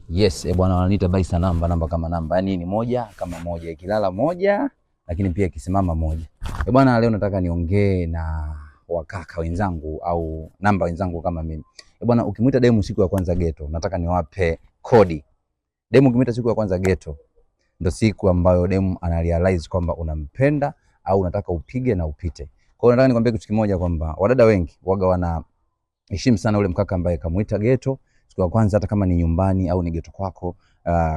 Yes, bwana wananiita Baisa namba kama namba. Yaani ni moja kama moja, ikilala moja lakini pia ikisimama moja. Bwana leo nataka niongee na wakaka wenzangu au namba wenzangu kama mimi. Bwana ukimuita demu siku ya kwanza ghetto, nataka niwape kodi. Demu ukimuita siku ya kwanza ghetto, ndio siku ambayo demu anarealize kwamba unampenda au unataka upige na upite. Kwa hiyo nataka nikwambie kitu kimoja kwamba wadada wengi waga wanaheshimu sana ule mkaka ambaye kamuita ghetto siku ya kwanza, hata kama ni nyumbani au ni ghetto kwako.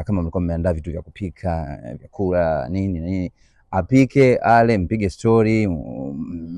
Kama mlikuwa mmeandaa vitu vya kupika, vyakula nini, apike, ale, mpige story,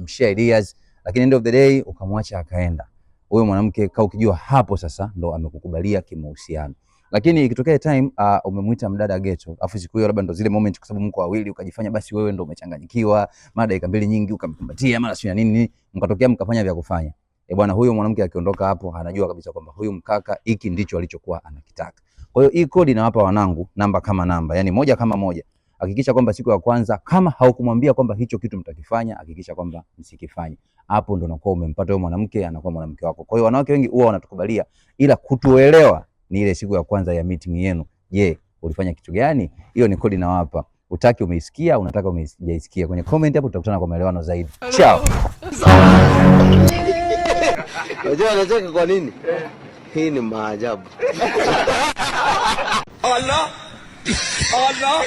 share ideas, lakini end of the day ukamwacha akaenda. Wewe mwanamke kaa ukijua hapo sasa ndo amekukubalia kimahusiano. Lakini ikitokea time umemuita mdada ghetto, afu siku hiyo labda ndo zile moment kwa sababu mko wawili ukajifanya basi wewe ndo umechanganyikiwa, mara dakika mbili nyingi ukamkumbatia, mara sio nini, mkatokea mkafanya vya kufanya. Bwana huyo mwanamke akiondoka hapo anajua kabisa kwamba huyu mkaka hiki ndicho alichokuwa anakitaka. Kwa hiyo hii kodi nawapa wanangu namba kama namba, yani moja kama moja. Hakikisha kwamba siku ya kwanza kama haukumwambia kwamba hicho kitu mtakifanya, hakikisha kwamba msikifanye. Hapo ndo unakuwa umempata huyo mwanamke, anakuwa mwanamke wako. Kwa hiyo wanawake wengi huwa wanatukubalia, ila kutuelewa ni ile siku ya kwanza ya meeting yenu. Je, ulifanya kitu gani? Hiyo ni kodi nawapa. Utaki umeisikia, unataka umeisikia. Kwenye comment hapo tutakutana kwa maelewano zaidi. Ciao. Unajua anacheka kwa nini? Hii ni maajabu. Allah! Allah!